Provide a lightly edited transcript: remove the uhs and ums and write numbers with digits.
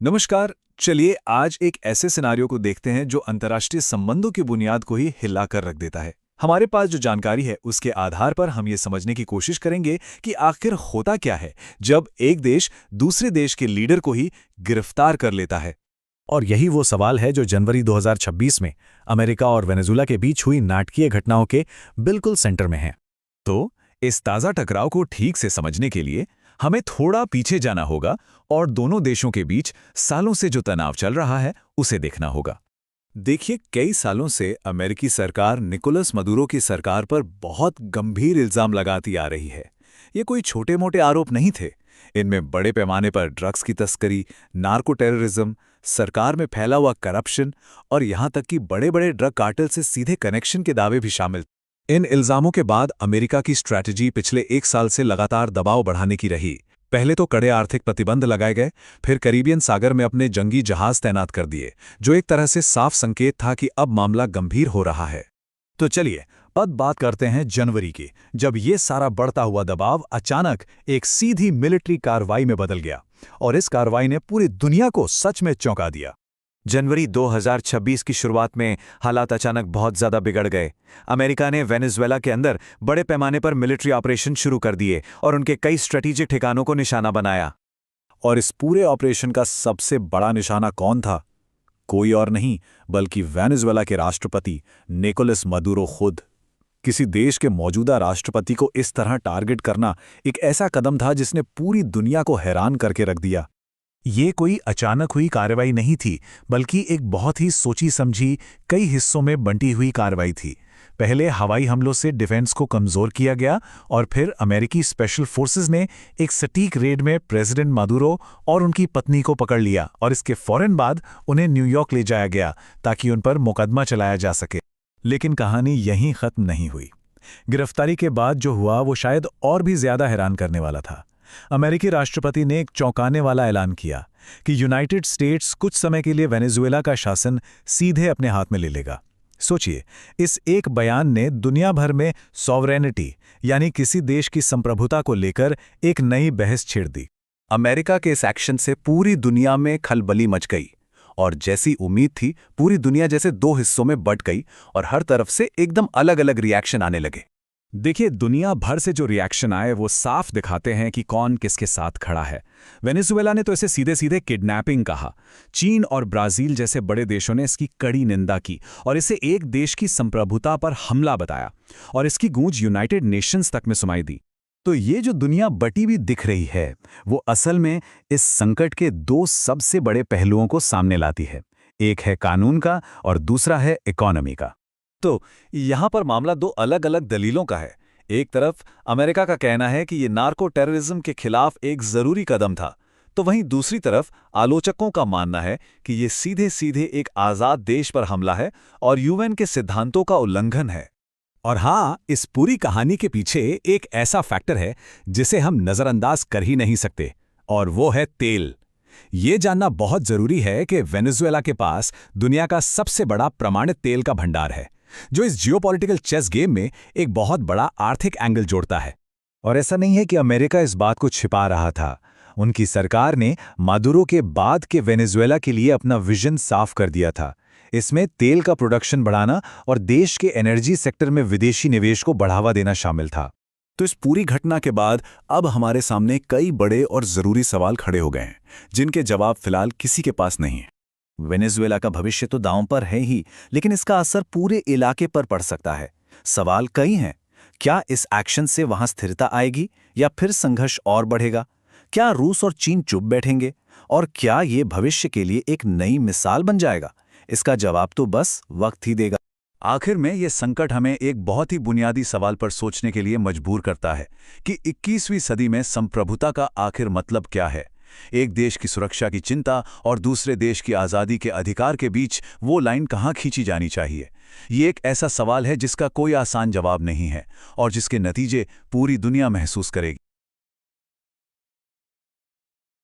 नमस्कार। चलिए आज एक ऐसे सिनारियो को देखते हैं जो अंतर्राष्ट्रीय संबंधों की बुनियाद को ही हिला कर रख देता है। हमारे पास जो जानकारी है उसके आधार पर हम ये समझने की कोशिश करेंगे कि आखिर होता क्या है जब एक देश दूसरे देश के लीडर को ही गिरफ्तार कर लेता है। और यही वो सवाल है जो जनवरी 2026 में अमेरिका और वेनेजुला के बीच हुई नाटकीय घटनाओं के बिल्कुल सेंटर में है। तो इस ताज़ा टकराव को ठीक से समझने के लिए हमें थोड़ा पीछे जाना होगा और दोनों देशों के बीच सालों से जो तनाव चल रहा है उसे देखना होगा। देखिए, कई सालों से अमेरिकी सरकार निकोलस मदुरो की सरकार पर बहुत गंभीर इल्जाम लगाती आ रही है। ये कोई छोटे मोटे आरोप नहीं थे। इनमें बड़े पैमाने पर ड्रग्स की तस्करी, नार्को टेररिज्म, सरकार में फैला हुआ करप्शन और यहाँ तक कि बड़े बड़े ड्रग कार्टेल से सीधे कनेक्शन के दावे भी शामिल। इन इल्जामों के बाद अमेरिका की स्ट्रैटेजी पिछले 1 साल से लगातार दबाव बढ़ाने की रही। पहले तो कड़े आर्थिक प्रतिबंध लगाए गए, फिर कैरिबियन सागर में अपने जंगी जहाज तैनात कर दिए, जो एक तरह से साफ संकेत था कि अब मामला गंभीर हो रहा है। तो चलिए अब बात करते हैं जनवरी की, जब ये सारा बढ़ता हुआ दबाव अचानक एक सीधी मिलिट्री कार्रवाई में बदल गया और इस कार्रवाई ने पूरी दुनिया को सच में चौंका दिया। जनवरी 2026 की शुरुआत में हालात अचानक बहुत ज़्यादा बिगड़ गए। अमेरिका ने वेनेजुएला के अंदर बड़े पैमाने पर मिलिट्री ऑपरेशन शुरू कर दिए और उनके कई स्ट्रेटेजिक ठिकानों को निशाना बनाया। और इस पूरे ऑपरेशन का सबसे बड़ा निशाना कौन था? कोई और नहीं बल्कि वेनेजुएला के राष्ट्रपति निकोलस मदुरो खुद। किसी देश के मौजूदा राष्ट्रपति को इस तरह टारगेट करना एक ऐसा कदम था जिसने पूरी दुनिया को हैरान करके रख दिया। ये कोई अचानक हुई कार्रवाई नहीं थी, बल्कि एक बहुत ही सोची समझी, कई हिस्सों में बंटी हुई कार्रवाई थी। पहले हवाई हमलों से डिफेंस को कमज़ोर किया गया और फिर अमेरिकी स्पेशल फोर्सेस ने एक सटीक रेड में प्रेसिडेंट मदुरो और उनकी पत्नी को पकड़ लिया और इसके फौरन बाद उन्हें न्यूयॉर्क ले जाया गया ताकि उन पर मुकदमा चलाया जा सके। लेकिन कहानी यहीं खत्म नहीं हुई। गिरफ्तारी के बाद जो हुआ वो शायद और भी ज्यादा हैरान करने वाला था। अमेरिकी राष्ट्रपति ने एक चौंकाने वाला ऐलान किया कि यूनाइटेड स्टेट्स कुछ समय के लिए वेनेजुएला का शासन सीधे अपने हाथ में ले लेगा। सोचिए, इस एक बयान ने दुनिया भर में सॉवरेनिटी यानी किसी देश की संप्रभुता को लेकर एक नई बहस छेड़ दी। अमेरिका के इस एक्शन से पूरी दुनिया में खलबली मच गई और जैसी उम्मीद थी, पूरी दुनिया जैसे दो हिस्सों में बंट गई और हर तरफ से एकदम अलग अलग रिएक्शन आने लगे। देखिए, दुनिया भर से जो रिएक्शन आए वो साफ दिखाते हैं कि कौन किसके साथ खड़ा है। वेनेजुएला ने तो इसे सीधे सीधे किडनैपिंग कहा। चीन और ब्राजील जैसे बड़े देशों ने इसकी कड़ी निंदा की और इसे एक देश की संप्रभुता पर हमला बताया और इसकी गूंज यूनाइटेड नेशंस तक में सुनाई दी। तो ये जो दुनिया बटी हुई दिख रही है वो असल में इस संकट के दो सबसे बड़े पहलुओं को सामने लाती है। एक है कानून का और दूसरा है इकोनॉमी का। तो यहाँ पर मामला दो अलग अलग दलीलों का है। एक तरफ अमेरिका का कहना है कि ये नार्को टेररिज्म के खिलाफ एक जरूरी कदम था, तो वहीं दूसरी तरफ आलोचकों का मानना है कि ये सीधे सीधे एक आज़ाद देश पर हमला है और यूएन के सिद्धांतों का उल्लंघन है। और हाँ, इस पूरी कहानी के पीछे एक ऐसा फैक्टर है जिसे हम नज़रअंदाज कर ही नहीं सकते, और वो है तेल। ये जानना बहुत जरूरी है कि वेनेजुएला के पास दुनिया का सबसे बड़ा प्रमाणित तेल का भंडार है, जो इस जियोपॉलिटिकल चेस गेम में एक बहुत बड़ा आर्थिक एंगल जोड़ता है। और ऐसा नहीं है कि अमेरिका इस बात को छिपा रहा था। उनकी सरकार ने मादुरो के बाद के वेनेजुएला के लिए अपना विजन साफ कर दिया था। इसमें तेल का प्रोडक्शन बढ़ाना और देश के एनर्जी सेक्टर में विदेशी निवेश को बढ़ावा देना शामिल था। तो इस पूरी घटना के बाद अब हमारे सामने कई बड़े और जरूरी सवाल खड़े हो गए हैं, जिनके जवाब फिलहाल किसी के पास नहीं है। वेनेजुएला का भविष्य तो दांव पर है ही, लेकिन इसका असर पूरे इलाके पर पड़ सकता है। सवाल कई हैं। क्या इस एक्शन से वहां स्थिरता आएगी या फिर संघर्ष और बढ़ेगा? क्या रूस और चीन चुप बैठेंगे? और क्या ये भविष्य के लिए एक नई मिसाल बन जाएगा? इसका जवाब तो बस वक्त ही देगा। आखिर में ये संकट हमें एक बहुत ही बुनियादी सवाल पर सोचने के लिए मजबूर करता है कि 21वीं सदी में संप्रभुता का आखिर मतलब क्या है। एक देश की सुरक्षा की चिंता और दूसरे देश की आज़ादी के अधिकार के बीच वो लाइन कहाँ खींची जानी चाहिए? ये एक ऐसा सवाल है जिसका कोई आसान जवाब नहीं है और जिसके नतीजे पूरी दुनिया महसूस करेगी।